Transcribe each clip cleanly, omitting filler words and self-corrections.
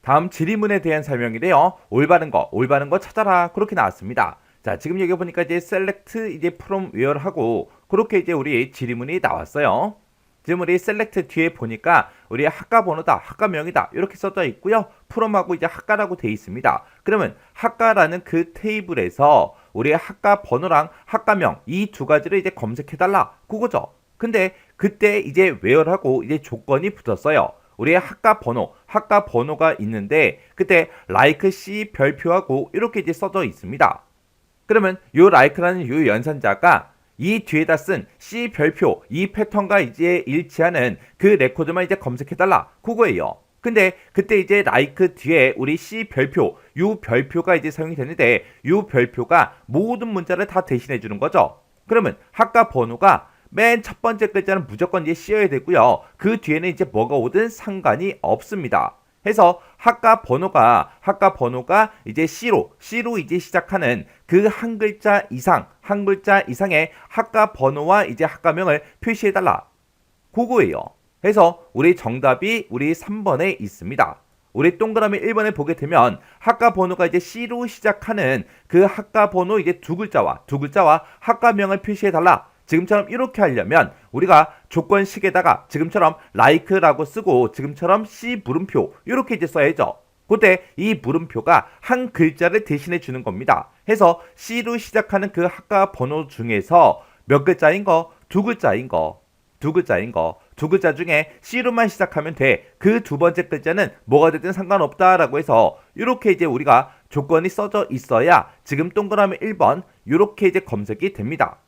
다음 질의문에 대한 설명인데요. 올바른 거 찾아라. 그렇게 나왔습니다. 자, 지금 여기 보니까 이제 select 이제 from where하고 그렇게 이제 우리 질의문이 나왔어요. 지금 우리 select 뒤에 보니까 우리 학과 번호다, 학과명이다 이렇게 써져 있고요. from하고 이제 학과라고 돼 있습니다. 그러면 학과라는 그 테이블에서 우리 학과 번호랑 학과명 이 두 가지를 이제 검색해달라. 그거죠. 근데 그때 이제 where하고 이제 조건이 붙었어요. 우리의 학과 번호가 있는데 그때 like C 별표하고 이렇게 이제 써져 있습니다. 그러면 요 like라는 요 연산자가 이 뒤에다 쓴 C 별표 이 패턴과 이제 일치하는 그 레코드만 이제 검색해달라 그거예요. 근데 그때 이제 like 뒤에 우리 C 별표 요 별표가 이제 사용이 되는데 요 별표가 모든 문자를 다 대신해 주는 거죠. 그러면 학과 번호가 맨 첫 번째 글자는 무조건 이제 씌어야 되고요. 그 뒤에는 이제 뭐가 오든 상관이 없습니다. 해서 학과 번호가 이제 C로 이제 시작하는 그 한 글자 이상의 학과 번호와 이제 학과명을 표시해 달라. 그거예요. 해서 우리 정답이 우리 3번에 있습니다. 우리 동그라미 1번에 보게 되면 학과 번호가 이제 C로 시작하는 그 학과 번호 이제 두 글자와 학과명을 표시해 달라. 지금처럼 이렇게 하려면 우리가 조건식에다가 지금처럼 like라고 쓰고 지금처럼 C 물음표 이렇게 이제 써야죠. 그때 이 물음표가 한 글자를 대신해 주는 겁니다. 해서 C로 시작하는 그 학과 번호 중에서 몇 글자인 거? 두 글자인 거. 두 글자 중에 C로만 시작하면 돼. 그 두 번째 글자는 뭐가 되든 상관없다라고 해서 이렇게 이제 우리가 조건이 써져 있어야 지금 동그라미 1번 이렇게 이제 검색이 됩니다.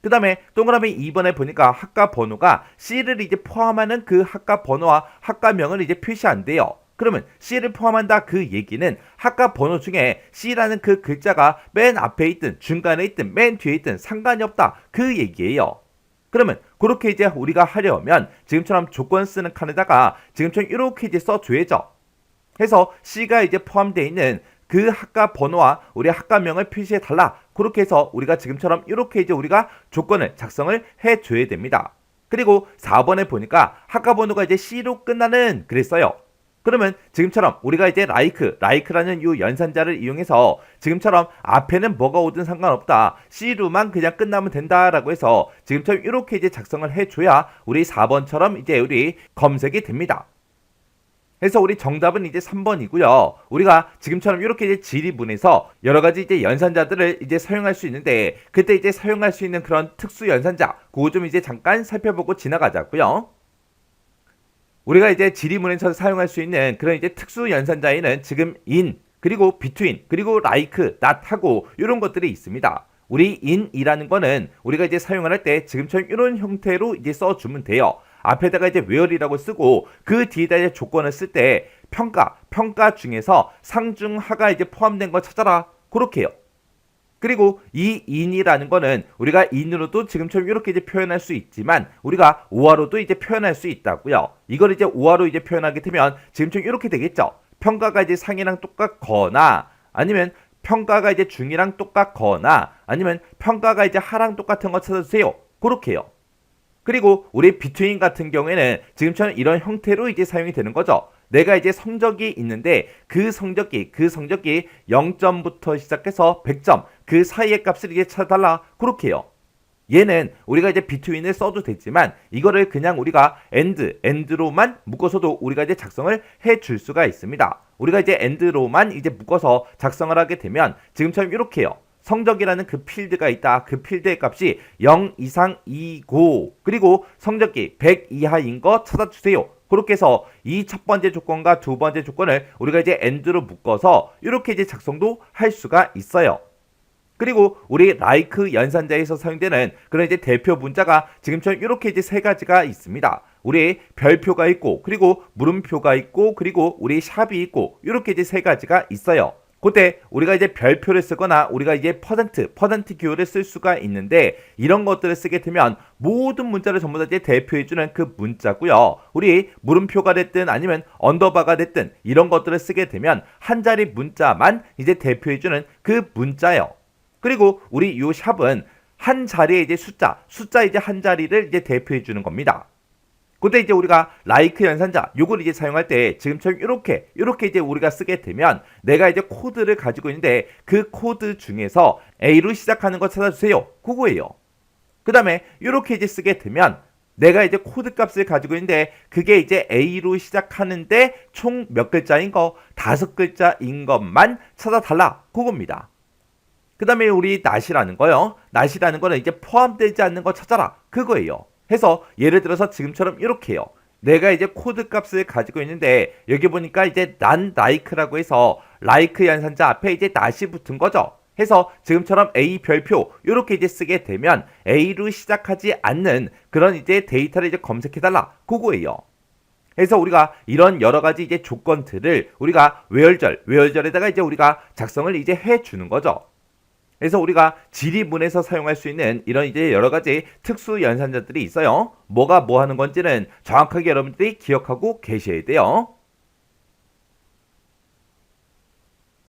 그 다음에 동그라미 2번에 보니까 학과 번호가 C를 이제 포함하는 그 학과 번호와 학과명을 이제 표시한대요. 그러면 C를 포함한다 그 얘기는 학과 번호 중에 C라는 그 글자가 맨 앞에 있든 중간에 있든 맨 뒤에 있든 상관이 없다 그 얘기예요. 그러면 그렇게 이제 우리가 하려면 지금처럼 조건 쓰는 칸에다가 지금처럼 이렇게 이제 써줘야죠. 해서 C가 이제 포함되어 있는 그 학과 번호와 우리 학과명을 표시해 달라. 그렇게 해서 우리가 지금처럼 이렇게 이제 우리가 조건을 작성을 해 줘야 됩니다. 그리고 4번에 보니까 학과 번호가 이제 C로 끝나는 그랬어요. 그러면 지금처럼 우리가 이제 like라는 이 연산자를 이용해서 지금처럼 앞에는 뭐가 오든 상관없다. C로만 그냥 끝나면 된다라고 해서 지금처럼 이렇게 이제 작성을 해 줘야 우리 4번처럼 이제 우리 검색이 됩니다. 그래서 우리 정답은 이제 3번이고요. 우리가 지금처럼 이렇게 이제 질의문에서 여러 가지 이제 연산자들을 이제 사용할 수 있는데 그때 이제 사용할 수 있는 그런 특수 연산자 그거 좀 이제 잠깐 살펴보고 지나가자고요. 우리가 이제 질의문에서 사용할 수 있는 그런 이제 특수 연산자에는 지금 in 그리고 between 그리고 like, not 하고 이런 것들이 있습니다. 우리 in이라는 거는 우리가 이제 사용을 할 때 지금처럼 이런 형태로 이제 써주면 돼요. 앞에다가 이제 where이라고 쓰고 그 뒤에다 이제 조건을 쓸 때 평가 중에서 상중하가 이제 포함된 거 찾아라. 그렇게 해요. 그리고 이 in이라는 거는 우리가 in으로도 지금처럼 이렇게 이제 표현할 수 있지만 우리가 오화로도 이제 표현할 수 있다고요. 이걸 이제 오화로 이제 표현하게 되면 지금처럼 이렇게 되겠죠. 평가가 이제 상이랑 똑같거나 아니면 평가가 이제 중이랑 똑같거나 아니면 평가가 이제 하랑 똑같은 거 찾아주세요. 그렇게 해요. 그리고 우리 between 같은 경우에는 지금처럼 이런 형태로 이제 사용이 되는 거죠. 내가 이제 성적이 있는데 그 성적이 0점부터 시작해서 100점 그 사이의 값을 이제 찾아달라. 그렇게 해요. 얘는 우리가 이제 between을 써도 되지만 이거를 그냥 우리가 and로만 묶어서도 우리가 이제 작성을 해 줄 수가 있습니다. 우리가 이제 and로만 이제 묶어서 작성을 하게 되면 지금처럼 이렇게 해요. 성적이라는 그 필드가 있다. 그 필드의 값이 0 이상이고 그리고 성적이 100 이하인 거 찾아주세요. 그렇게 해서 이 첫 번째 조건과 두 번째 조건을 우리가 이제 and로 묶어서 이렇게 이제 작성도 할 수가 있어요. 그리고 우리 like 연산자에서 사용되는 그런 이제 대표 문자가 지금처럼 이렇게 이제 세 가지가 있습니다. 우리 별표가 있고 그리고 물음표가 있고 그리고 우리 샵이 있고 이렇게 이제 세 가지가 있어요. 그때 우리가 이제 별표를 쓰거나 우리가 이제 퍼센트 기호를 쓸 수가 있는데 이런 것들을 쓰게 되면 모든 문자를 전부 다 이제 대표해주는 그 문자고요. 우리 물음표가 됐든 아니면 언더바가 됐든 이런 것들을 쓰게 되면 한 자리 문자만 이제 대표해주는 그 문자예요. 그리고 우리 요 샵은 한 자리에 이제 숫자 이제 한 자리를 이제 대표해 주는 겁니다. 그때 이제 우리가 like 연산자 요걸 이제 사용할 때 지금처럼 이렇게 이제 우리가 쓰게 되면 내가 이제 코드를 가지고 있는데 그 코드 중에서 A로 시작하는 거 찾아주세요. 그거예요. 그 다음에 이렇게 이제 쓰게 되면 내가 이제 코드 값을 가지고 있는데 그게 이제 A로 시작하는데 총 몇 글자인 거? 5글자인 것만 찾아달라. 그겁니다. 그 다음에 우리 not이라는 거요. not이라는 거는 이제 포함되지 않는 거 찾아라. 그거예요. 해서 예를 들어서 지금처럼 이렇게 해요. 내가 이제 코드 값을 가지고 있는데 여기 보니까 이제 non like라고 해서 like 연산자 앞에 이제 not이 붙은 거죠. 해서 지금처럼 A 별표 이렇게 이제 쓰게 되면 A로 시작하지 않는 그런 이제 데이터를 이제 검색해달라. 그거예요. 그래서 우리가 이런 여러 가지 이제 조건들을 우리가 외열절에다가 이제 우리가 작성을 이제 해주는 거죠. 그래서 우리가 지리문에서 사용할 수 있는 이런 이제 여러 가지 특수 연산자들이 있어요. 뭐가 뭐 하는 건지는 정확하게 여러분들이 기억하고 계셔야 돼요.